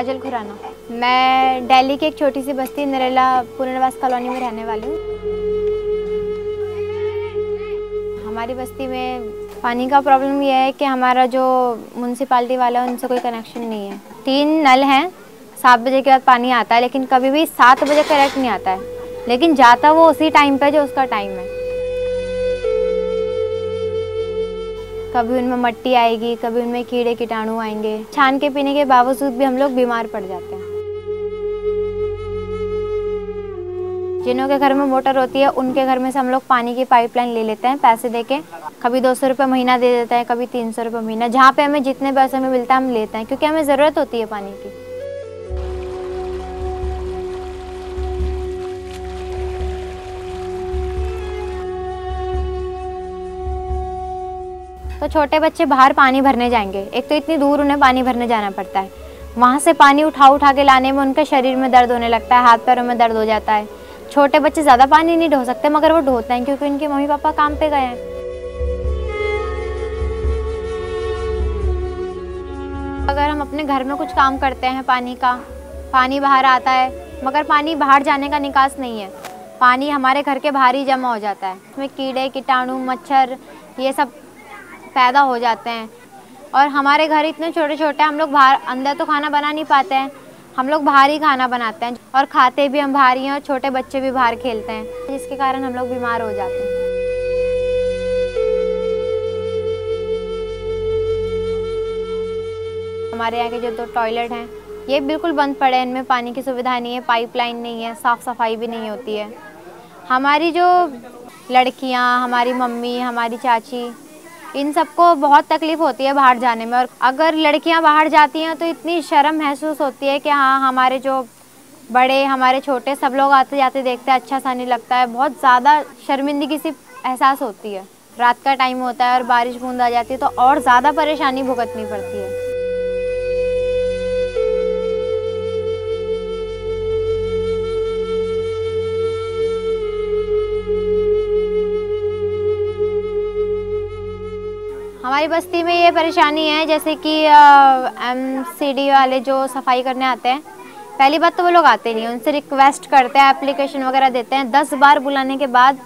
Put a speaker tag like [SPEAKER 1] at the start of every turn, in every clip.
[SPEAKER 1] काजल खुराना। मैं दिल्ली की एक छोटी सी बस्ती नरेला पुनर्वास कॉलोनी में रहने वाली हूँ। हमारी बस्ती में पानी का प्रॉब्लम ये है कि हमारा जो म्यूनसिपालिटी वाला है उनसे कोई कनेक्शन नहीं है। 3 नल हैं, 7 बजे के बाद पानी आता है, लेकिन कभी भी 7 बजे करेक्ट नहीं आता है, लेकिन जाता वो उसी टाइम पे जो उसका टाइम है। कभी उनमें मिट्टी आएगी, कभी उनमें कीड़े कीटाणु आएंगे। छान के पीने के बावजूद भी हम लोग बीमार पड़ जाते हैं। जिनों के घर में मोटर होती है उनके घर में से हम लोग पानी की पाइपलाइन ले लेते हैं पैसे देके। कभी 200 रुपये महीना दे देते हैं, कभी 300 रुपये महीना, जहाँ पे हमें जितने पैसे में मिलता है हम लेते हैं, क्योंकि हमें ज़रूरत होती है पानी की। तो छोटे बच्चे बाहर पानी भरने जाएंगे, एक तो इतनी दूर उन्हें पानी भरने जाना पड़ता है, वहाँ से पानी उठा के लाने में उनके शरीर में दर्द होने लगता है, हाथ पैरों में दर्द हो जाता है। छोटे बच्चे ज़्यादा पानी नहीं ढो सकते, मगर वो ढोते हैं क्योंकि उनके मम्मी पापा काम पे गए हैं। अगर हम अपने घर में कुछ काम करते हैं पानी बाहर आता है, मगर पानी बाहर जाने का निकास नहीं है, पानी हमारे घर के बाहर ही जमा हो जाता है। उसमें कीड़े कीटाणु मच्छर ये सब पैदा हो जाते हैं। और हमारे घर इतने छोटे छोटे, हम लोग बाहर अंदर तो खाना बना नहीं पाते हैं, हम लोग बाहर ही खाना बनाते हैं और खाते भी हम बाहर ही हैं, और छोटे बच्चे भी बाहर खेलते हैं, जिसके कारण हम लोग बीमार हो जाते हैं। हमारे यहाँ के जो 2 टॉयलेट हैं ये बिल्कुल बंद पड़े हैं, इनमें पानी की सुविधा नहीं है, पाइपलाइन नहीं है, साफ़ सफाई भी नहीं होती है। हमारी जो लड़कियाँ, हमारी मम्मी, हमारी चाची, इन सबको बहुत तकलीफ़ होती है बाहर जाने में। और अगर लड़कियां बाहर जाती हैं तो इतनी शर्म महसूस होती है कि हाँ, हमारे जो बड़े हमारे छोटे सब लोग आते जाते देखते हैं, अच्छा सा नहीं लगता है, बहुत ज़्यादा शर्मिंदगी सी एहसास होती है। रात का टाइम होता है और बारिश बूंद आ जाती है तो और ज़्यादा परेशानी भुगतनी पड़ती है। हमारी बस्ती में ये परेशानी है, जैसे कि MCD वाले जो सफाई करने आते हैं, पहली बात तो वो लोग आते नहीं हैं, उनसे रिक्वेस्ट करते हैं, एप्लीकेशन वगैरह देते हैं, 10 बार बुलाने के बाद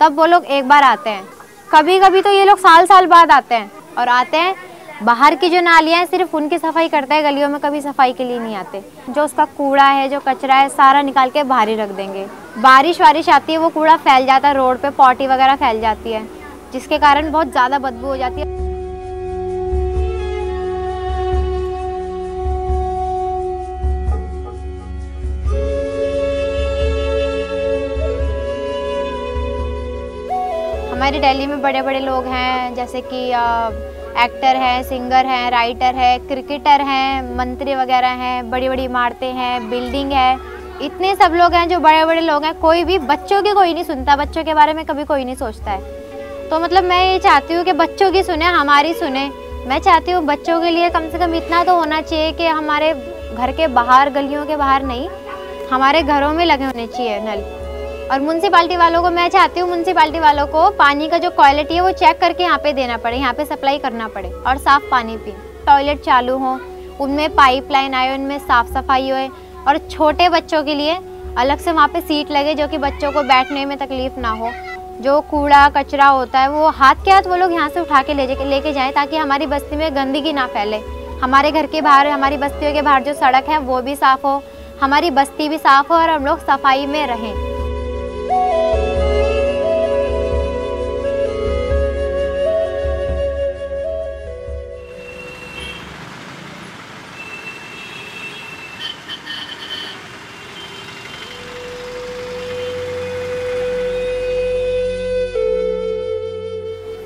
[SPEAKER 1] तब वो लोग एक बार आते हैं। कभी कभी तो ये लोग साल बाद आते हैं, और आते हैं बाहर की जो नालियाँ हैं सिर्फ उनकी सफाई करते हैं, गलियों में कभी सफाई के लिए नहीं आते। जो उसका कूड़ा है, जो कचरा है, सारा निकाल के बाहर ही रख देंगे। बारिश आती है, वो कूड़ा फैल जाता है रोड पे, पॉटी वगैरह फैल जाती है, जिसके कारण बहुत ज़्यादा बदबू हो जाती है। हमारी दिल्ली में बड़े बड़े लोग हैं, जैसे कि एक्टर हैं, सिंगर हैं, राइटर है, क्रिकेटर हैं, मंत्री वगैरह हैं, बड़ी बड़ी इमारतें हैं, बिल्डिंग है, इतने सब लोग हैं जो बड़े बड़े लोग हैं। कोई भी बच्चों की कोई नहीं सुनता, बच्चों के बारे में कभी कोई नहीं सोचता है। तो मतलब मैं ये चाहती हूँ कि बच्चों की सुने, हमारी सुने। मैं चाहती हूँ बच्चों के लिए कम से कम इतना तो होना चाहिए कि हमारे घर के बाहर, गलियों के बाहर नहीं, हमारे घरों में लगे होने चाहिए नल। और म्यूनसिपालिटी वालों को मैं चाहती हूँ, म्यूनसिपालिटी वालों को पानी का जो क्वालिटी है वो चेक करके यहाँ पे देना पड़े, यहाँ पे सप्लाई करना पड़े और साफ़ पानी पिए। टॉयलेट चालू हो, उनमें पाइपलाइन आए, उनमें साफ़ सफाई होए, और छोटे बच्चों के लिए अलग से वहाँ पे सीट लगे जो कि बच्चों को बैठने में तकलीफ़ ना हो। जो कूड़ा कचरा होता है वो हाथ के हाथ वो लोग यहाँ से उठा के लेके जाएँ, ताकि हमारी बस्ती में गंदगी ना फैले। हमारे घर के बाहर, हमारी बस्तियों के बाहर जो सड़क है वो भी साफ़ हो, हमारी बस्ती भी साफ़ हो और हम लोग सफाई में रहें।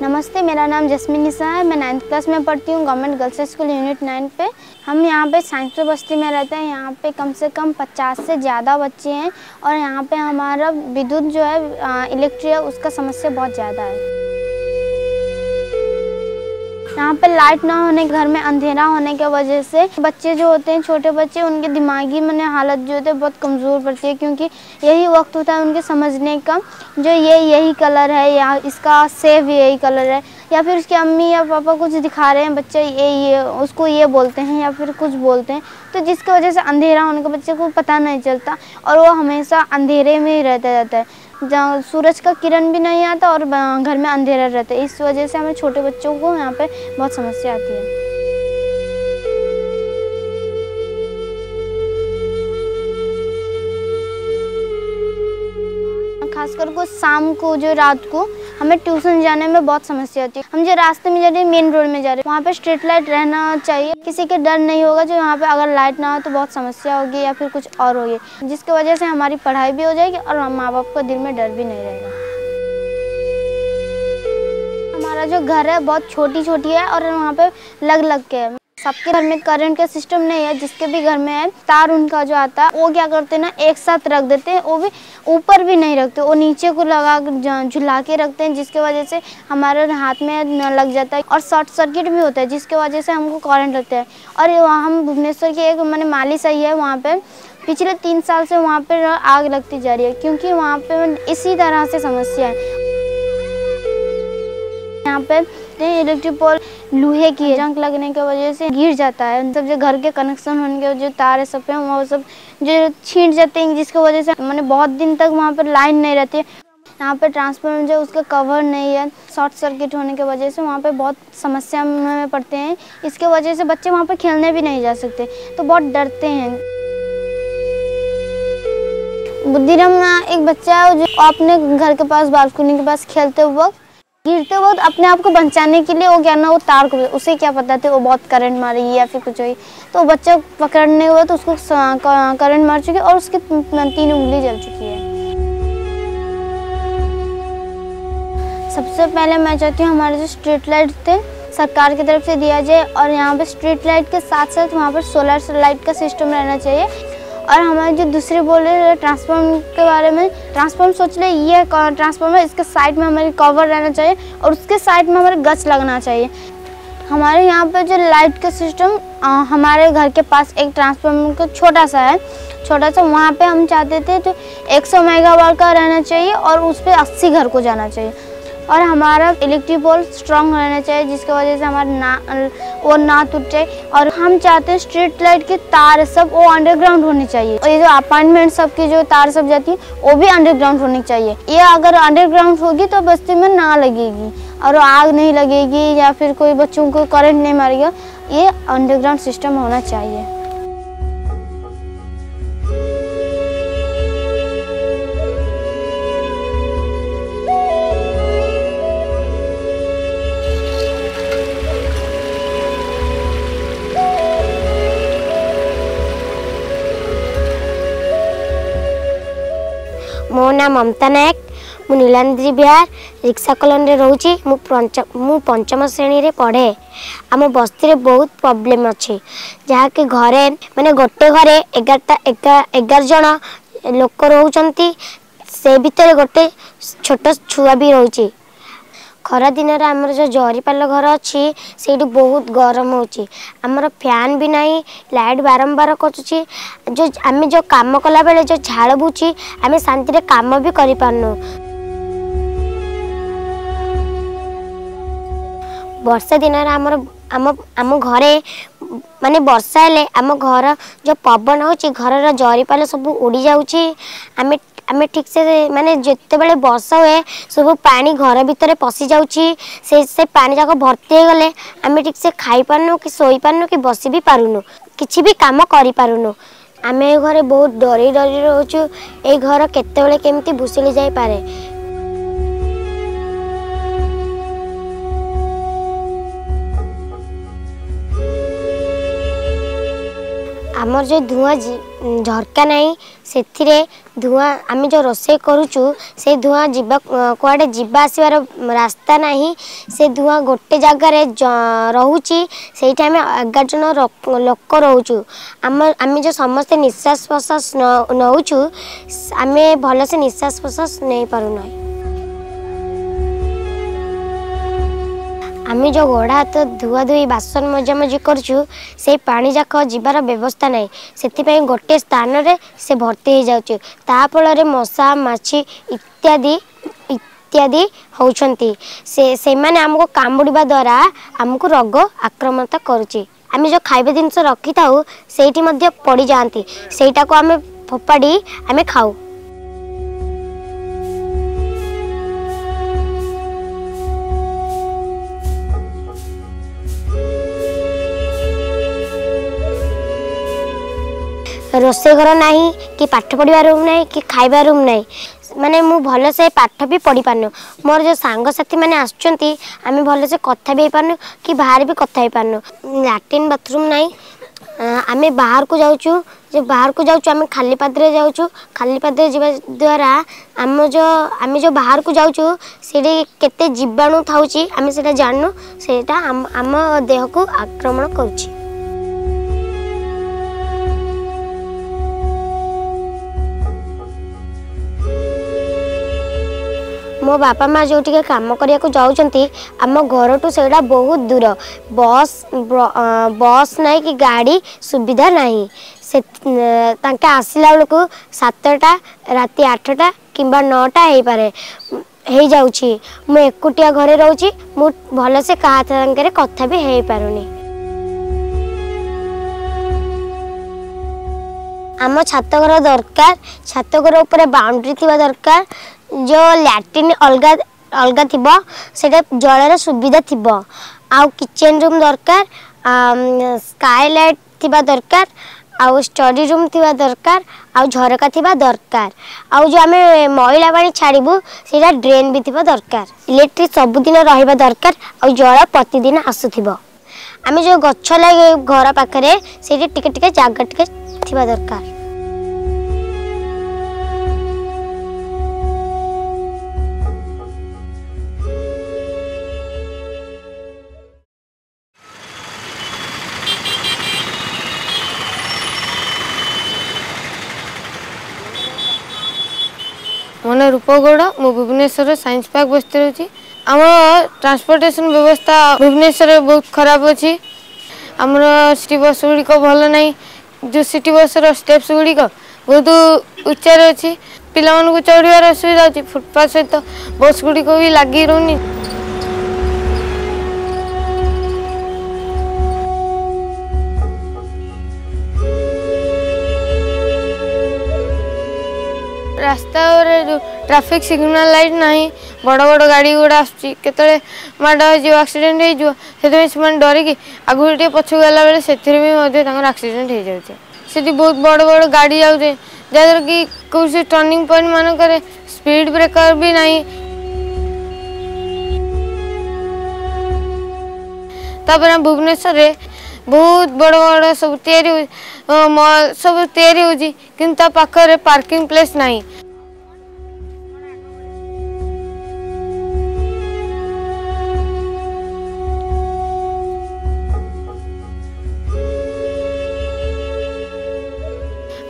[SPEAKER 2] नमस्ते, मेरा नाम जस्मीन निशा है। मैं 9th क्लास में पढ़ती हूँ, गवर्नमेंट गर्ल्स स्कूल यूनिट 9 पे। हम यहाँ पे साइंसपुर बस्ती में रहते हैं। यहाँ पे कम से कम 50 से ज़्यादा बच्चे हैं, और यहाँ पे हमारा विद्युत जो है, इलेक्ट्रिक है, उसका समस्या बहुत ज़्यादा है। यहाँ पे लाइट ना होने, घर में अंधेरा होने की वजह से बच्चे जो होते हैं, छोटे बच्चे, उनके दिमागी हालत जो होती है बहुत कमज़ोर पड़ती है, क्योंकि यही वक्त होता है उनके समझने का, जो यही कलर है या इसका सेव यही कलर है या फिर उसकी अम्मी या पापा कुछ दिखा रहे हैं, बच्चे ये उसको ये बोलते हैं या फिर कुछ बोलते हैं, तो जिसकी वजह से अंधेरा होने का बच्चे को पता नहीं चलता और वो हमेशा अंधेरे में ही रहता जाता है, जहाँ सूरज का किरण भी नहीं आता और घर में अंधेरा रहता है। इस वजह से हमें छोटे बच्चों को यहाँ पे बहुत समस्या आती है। खासकर को शाम को जो रात को हमें ट्यूशन जाने में बहुत समस्या होती है। हम जो रास्ते में जा रहे हैं, मेन रोड में जा रहे हैं, वहाँ पे स्ट्रीट लाइट रहना चाहिए, किसी के डर नहीं होगा जो यहाँ पे अगर लाइट ना हो तो बहुत समस्या होगी या फिर कुछ और होगी, जिसकी वजह से हमारी पढ़ाई भी हो जाएगी और माँ बाप को दिल में डर भी नहीं रहेगा। हमारा जो घर है बहुत छोटी छोटी है और वहाँ पे लग लग के है। सबके घर में करंट का सिस्टम नहीं है, जिसके भी घर में है तार उनका जो आता है वो क्या करते हैं ना, एक साथ रख देते हैं, वो भी ऊपर भी नहीं रखते, वो नीचे को लगा झुला के रखते हैं, जिसके वजह से हमारे हाथ में लग जाता है और शॉर्ट सर्किट भी होता है, जिसके वजह से हमको करंट लगता है। और हम भुवनेश्वर के एक मैंने माली सही है, वहाँ पे पिछले 3 साल से वहाँ पर आग लगती जा रही है, क्योंकि वहाँ पर इसी तरह से समस्या है। यहाँ पे इलेक्ट्रिक पोल लोहे की जंग लगने की वजह से गिर जाता है, सब जो घर के कनेक्शन होने के जो तार है सब है वो सब जो छींट जाते हैं, जिसकी वजह से मैंने बहुत दिन तक वहाँ पर लाइन नहीं रहती है। यहाँ पे ट्रांसफार्मर जो उसका कवर नहीं है, शॉर्ट सर्किट होने की वजह से वहाँ पे बहुत समस्या में पड़ते हैं। इसके वजह से बच्चे वहाँ पर खेलने भी नहीं जा सकते, तो बहुत डरते हैं। बुद्धिराम एक बच्चा है जो अपने घर के पास बालकनी के पास खेलते वक्त गिरते वक्त अपने आप को बचाने के लिए वो क्या ना, वो तार को उसे क्या पता था वो बहुत करंट मारेगी या फिर कुछ होगी, तो बच्चा पकड़ने हुआ तो उसको करंट मार चुकी और उसकी 3 उंगली जल चुकी है। सबसे पहले मैं चाहती हूँ हमारे जो स्ट्रीट लाइट थे सरकार की तरफ से दिया जाए और यहाँ पे स्ट्रीट लाइट के साथ साथ वहाँ पर सोलर लाइट का सिस्टम रहना चाहिए। और हमारे जो दूसरे बोल रहे हैं ट्रांसफार्मर के बारे में, ट्रांसफार्मर सोच ले ये ट्रांसफार्मर, इसके साइड में हमारी कवर रहना चाहिए और उसके साइड में हमारे गच लगना चाहिए। हमारे यहाँ पे जो लाइट का सिस्टम हमारे घर के पास एक ट्रांसफार्मर का छोटा सा वहाँ पे हम चाहते थे तो 100 मेगावाट का रहना चाहिए और उस पर 80 घर को जाना चाहिए। और हमारा इलेक्ट्रिक पोल स्ट्रॉन्ग रहना चाहिए, जिसकी वजह से हमारा वो ना टूट जाए। और हम चाहते हैं स्ट्रीट लाइट की तार सब वो अंडरग्राउंड होनी चाहिए, और ये जो अपार्टमेंट सब की जो तार सब जाती है वो भी अंडरग्राउंड होनी चाहिए। ये अगर अंडरग्राउंड होगी तो बस्ती में ना लगेगी और आग नहीं लगेगी या फिर कोई बच्चों को करंट नहीं मारेगा। ये अंडरग्राउंड सिस्टम होना चाहिए।
[SPEAKER 3] मो ना ममता नायक, मु नीलाद्री विहार रिक्शा कॉलोनी रोची। मु 5म श्रेणी रे पढ़े। आम बस्ती रे बहुत प्रॉब्लम अच्छे, जहाँ कि घरे माने गोटे घरे 11 जन लोक रोचंती, से भितर गोटे छोट छुआ भी रोची। खरा दिन आमर जो जरीपाल घर अच्छी से बहुत गरम होची, आमर फैन भी नहीं, लाइट बारंबार कचुची, जो आम जो काम कला बेले जो झाड़ बुची आम शांति काम भी करि पारनु। वर्षा दिन आम घरे माने वर्षा हेले आम घर जो पवन होची घर जरीपाल सब उड़ी जाउची। आमे ठीक से माने जिते बड़े वर्षा हुए सब पानी घर भितर पशि जाउची, से पानी जाक भर्ती हो गले आमे ठीक से खाई पारनु कि सोई पारनु कि बसी भी पारुनु, किछि भी काम करि पारुनु। आमे घरे बहुत डरी रहउछु, ए घर केते बेले केमती भुसुली जाई पारे। आमर जो धुआं झरका नहीं से धुआं आम जो रोसे करुचु से धुआं जीवा कुआडे जीवा आसबार रास्ता नहीं, से धुआं गोटे जगार रोची से आम 11 जन लोक रोचु। आम जो समस्ते निश्वास प्रश्वास नौचु आम भल से निश्वास प्रश्वास नहीं पारुना। आम जो गोड़ा हाथ धुआ धुई बासन मजामजी करुचु से पानी जाक जीवार व्यवस्था नहीं, से गोटे स्थान रे से भर्ती हो जाउची, ता फल रे मशा माछी इत्यादि इत्यादि होउछंती से माने हमको कामुड़िबा द्वारा हमको रोग आक्रमणता करूची। आमे जो खाइबे जिनस रखी थाउ सेठी मध्य पड़ी जाती सेटा को आमे फोपाड़ी आमे खाऊ। रोसे घर नहीं कि पाठ पढ़ा रूम नहीं कि खाइबा रूम नहीं माने मु भल से पाठ भी पढ़ी पारनु। मोर जो सांग साथी माने आछंती आमे भल से कथा भी पारनु कि बाहर भी कथा ही पारनु। लैट्रिन बाथरूम नहीं आमे बाहर को जाउछु जो बाहर को जाउछु आमे खाली पादरे जाउछु खाली पादरे जीवा द्वारा आमे जो बाहर को जाउछु सेठी केते जीवाणु थाउची आमे सेटा जाननु सेटा आम देह को आक्रमण करूची। मो बापा माँ जो काम करने को जाऊँगी आम घर टू से बहुत दूर बस नहीं कि गाड़ी सुविधा नहीं से आसला बेलू 7टा राति 8टा कि 9टा हो पारे हो जाऊँगी मु एकुटिया घरे रोची मु भल से क्या सागर कथा भी हो पारुनी। आम छात घर दरकार छात घर ऊपर बाउंड्री थी दरकार जो लैट्रिन अलग अलग थी सेटा जलर सुविधा थी आउ किचन रूम दरकार स्काईलाइट थी दरकार आउ स्टडी रूम थी दरकार आउ झरका थी दरकार आउ जो आम मैला पानी छाड़बू सेटा ड्रेन भी थी दरकार इलेक्ट्रिक सबुदिन रहा दरकार आउ जल प्रतिदिन आसुथिबो। आम जो गछ लगे घर पाखे से टिके जगह टिके थी दरकार।
[SPEAKER 4] मन रूपगौड़ मु भुवनेश्वर साइंस पार्क बस्ती रही। आम ट्रांसपोर्टेशन व्यवस्था भुवनेश्वर बहुत खराब अच्छी। आमर सिटी बस गुड़िक भल ना जो सिटी बस स्टेप्स गुड़िक बहुत उच्चार अच्छी पिला चढ़ार असुविधा अच्छी फुटपाथ सहित बस गुड़िक भी लगी रोनी। रास्ता जो ट्रैफिक सिग्नल लाइट नहीं बड़ बड़ गाड़ी गुड़ा आसते माड़ हो एक्सीडेंट हो डरिकी आगु टे पछक गला बेले से एक्सीडेंट हो जाए बहुत बड़ बड़ गाड़ी जाऊे जहाँद्वारा कि कौन टर्निंग पॉइंट मानक स्पीड ब्रेकर भी नहीं। तापर भुवनेश्वर रे बहुत बड़ बड़ सब मॉल सब तैयारी पाखे पार्किंग प्लेस नहीं।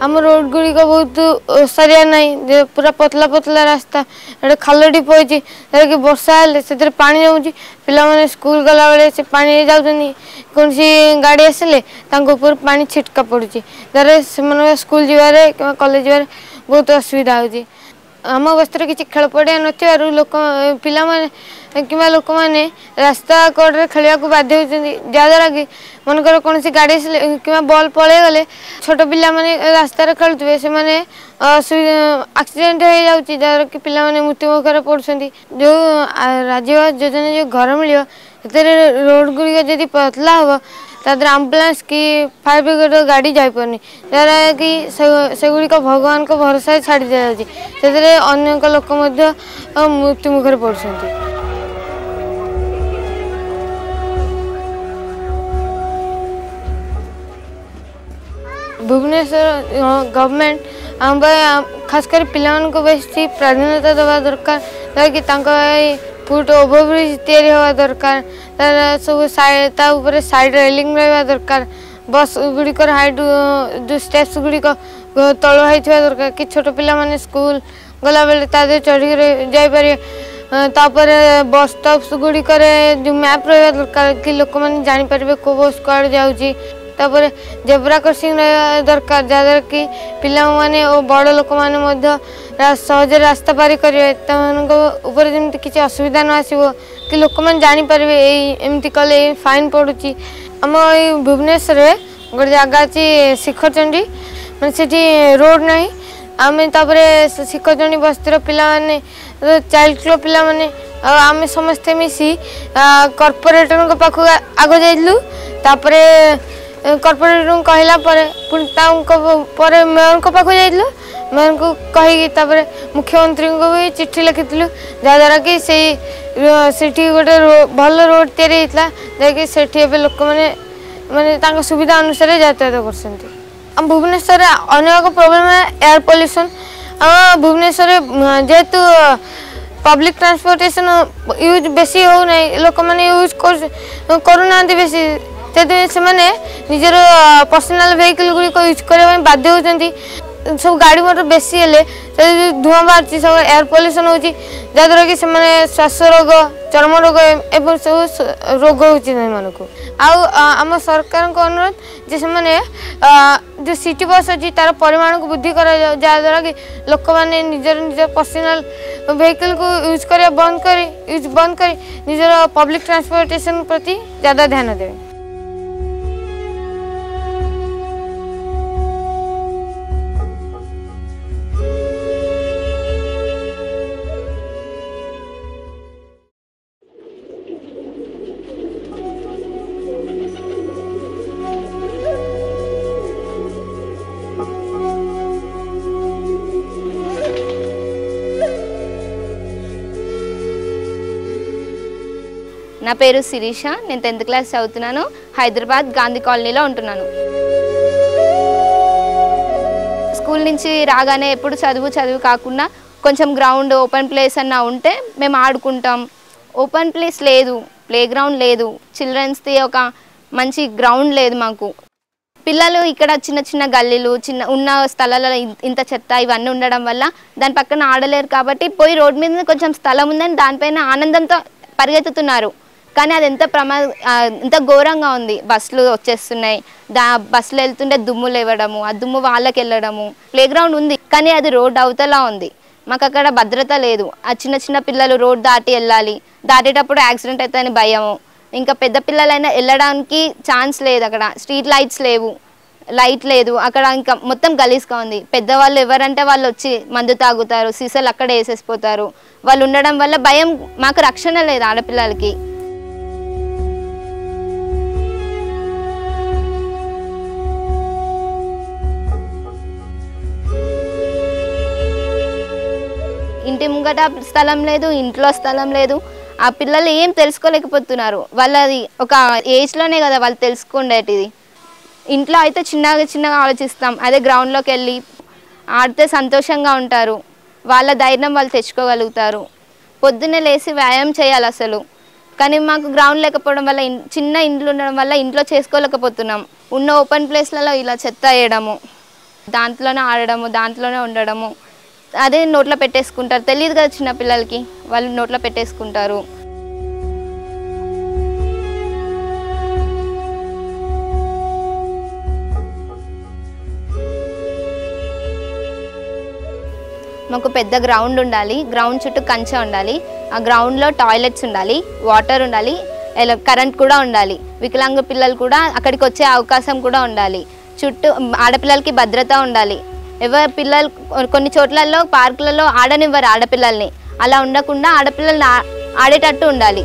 [SPEAKER 4] आम रोड गुड़िक बहुत ओसारिया नहीं पूरा पतला पतला रास्ता एटे खाल टी पड़ी कि वर्षा हेल्ले से पानी जाऊँगी पिला स्कूल गला बेले से पानी जाऊँ कौन सी गाड़ी आसिले ऊपर पानी छिटका पड़ुची जरा से स्कूल जीवारे कि कॉलेज जीवारे बहुत असुविधा होची। आम बस्तर किसी खेल पड़िया नथिबारु लोक पिला कि लोक मैंने रास्ता कड़े खेलने को बाध्य होती जहाँद्वारा कि मनकर कौन सी गाड़ी कि बल पलि गले छोट पिला रास्तार खेलुवे से एक्सीडेंट हो जाऊँगी जहाँ कि पिला मृत्यु मुखर पड़ुंट। जो राज्य योजना जो घर मिल रोड गुड़िक जदि पतला हम तादर आम्बुलांस कि फायर ब्रिगेड गाड़ी जापरनी जरा कि सेगुड़िक भगवान को भरोसा छाड़ी दी जाए अनेक लोक मृत्यु मुखर पड़ुंट। भुवनेश्वर गवर्नमेंट आम खासकर पिला बेसी प्राधान्यता देवा दरकार कि फुट ओवरब्रिज तैयारी हवा दरकार सब साइड रेलिंग रहा दरकार बस गुड़िकर हाइट जो स्टेप्स गुड़िक तल होता दरकार कि छोट पिला माने स्कूल गला बेले तादे चढ़ी जापर बस स्टॉप्स गुड़िक जो मैप रहा दरकार कि लोक मैंने जापर को बस कड़े जाऊँगी तापर जेब्रा क्रॉसिंग दरकार जहाँद्वारा कि पिला माने और बड़ लोक मैंने सहज रास्ता पारी करेंगे जमी किसी असुविधा न आसो कि लोक मैंने जापर एमती कले फाइन पड़ुची। आम भुवनेश्वर गोटे जगह अच्छी शिखरचंडी मैंने से रोड ना आम शिखरचंडी बस्तीर पिला चाइल्ड क्लब पिला आम समस्ते मिसी कॉर्पोरेटर पाख आग जाइलु कॉर्पोरेटर कहला पुणी मेयर पाख जाइलु मेयर को कही मुख्यमंत्री को भी चिट्ठी लिखिलु जहाँद्वारा कि से गोटे भल रोड तैयारी जहाँकि से लोक मैंने सुविधा अनुसार यातायात कर भुवनेश्वर अनेक प्रोब्लेम है एयर पोल्यूशन भुवनेश्वर जेहेतु पब्लिक ट्रांसपोर्टेशन यूज बेसी हो नहीं लोक मैंने यूज करूना बेसी से निजर पर्सनल व्हीकल गुड़िक यूज करने बाध्य होती सब गाड़ी मोटर बेसी हेले धुआं बाहर सब एयर पोल्यूशन हो जहाँद्वारा कि श्वास रोग चर्म रोग एवं सब रोग हो आम सरकार को अनुरोध जे से जो सिटी बस अच्छी तार परिमाण को वृद्धि कर जहाँद्वारा कि लोक मैंने निजर पर्सनल व्हीकल को यूज कर बंद कर निजर पब्लिक ट्रांसपोर्टेशन प्रति ज़्यादा ध्यान देवे।
[SPEAKER 5] నా పేరు శిరీష నేను 10th క్లాస్ చదువుతున్నాను హైదరాబాద్ గాంధీ కాలనీలో ఉంటున్నాను స్కూల్ నుంచి రాగానే ఎప్పుడు చదువు కాకుండా కొంచెం గ్రౌండ్ ఓపెన్ ప్లేస్ అన్న ఉంటే మేము ఆడుకుంటాం ఓపెన్ ప్లేస్ లేదు ప్లే గ్రౌండ్ లేదు చిల్డ్రన్స్ ది ఒక మంచి గ్రౌండ్ లేదు మాకు పిల్లలు ఇక్కడ చిన్న చిన్న గల్లీలు చిన్న ఉన్న స్థలాలలో ఇంత చెత్త ఇవన్నీ ఉండడం వల్ల దాని పక్కన ఆడలేరు కాబట్టి పోయి రోడ్ మీద కొంచెం స్థలం ఉందని దానిపైన ఆనందంతో పరిగెత్తుతున్నారు కానీ అది ఎంత ఘోరంగా ఉంది బస్సులు వచ్చేస్తున్నాయి బస్సులు వెళ్తుంటే దుమ్ము లేవడము ఆ దుమ్ము వాళ్ళకి వెళ్ళడము ప్లే గ్రౌండ్ ఉంది కానీ అది రోడ్ అవతలా ఉంది మాకు అక్కడ భద్రత లేదు ఆ చిన్న చిన్న పిల్లలు రోడ్ దాటి వెళ్ళాలి దాటేటప్పుడు యాక్సిడెంట్ అవుతుందని భయము ఇంకా పెద్ద పిల్లలైనా వెళ్ళడానికి ఛాన్స్ లేదు అక్కడ స్ట్రీట్ లైట్స్ లేవు లైట్ లేదు అక్కడ ఇంకా మొత్తం గలీజ్గా ఉంది పెద్దవాళ్ళు ఎవరంటే వాళ్ళు వచ్చి మందు తాగుతారు సీసాలు అక్కడ వేసేసిపోతారు వాళ్ళు ఉండడం వల్ల భయం మాకు రక్షణ లేదు ఆడపిల్లలకి ఇంటి ముంగట స్థలం లేదు ఇంట్లో స్థలం లేదు ఆ పిల్లలు ఏం తెలుసుకోలేకపోతున్నారు వాళ్ళది ఒక ఏజ్లోనే కదా వాళ్ళు తెలుసుకునేటిది ఇంట్లో అయితే చిన్నగా ఆలోచిస్తాం అదే గ్రౌండ్లోకి వెళ్ళి ఆడితే సంతోషంగా ఉంటారు వాళ్ళ ధైర్యం వాళ్ళు తెచ్చుకోగలుగుతారు పొద్దున్నే లేచి వ్యాయామం చేయాలి అసలు కానీ మాకు గ్రౌండ్ లేకపోవడం వల్ల చిన్న ఇండ్లు ఉండడం వల్ల ఇంట్లో చేసుకోలేకపోతున్నాం ఉన్న ఓపెన్ ప్లేస్లలో ఇలా చెత్త వేయడము దాంట్లోనే ఆడడము దాంట్లోనే ఉండడము అదే నోట్లో పెట్టేసుకుంటారు తెలియదు కదా చిన్న పిల్లలకి వాళ్ళు నోట్లో పెట్టేసుకుంటారు మాకు పెద్ద గ్రౌండ్ ఉండాలి గ్రౌండ్ చుట్టూ కంచె ఉండాలి ఆ గ్రౌండ్లో టాయిలెట్స్ ఉండాలి వాటర్ ఉండాలి కరెంట్ కూడా ఉండాలి వికలాంగ పిల్లలు కూడా అక్కడికి వచ్చే అవకాశం కూడా ఉండాలి చుట్టూ ఆడపిల్లలకి భద్రత ఉండాలి ఎవరు పిల్లలు కొన్ని చోట్లలో పార్కులలో ఆడనివ్వరు ఆడపిల్లల్ని అలా ఉండకుండా ఆడపిల్లల్ని ఆడేటట్టు ఉండాలి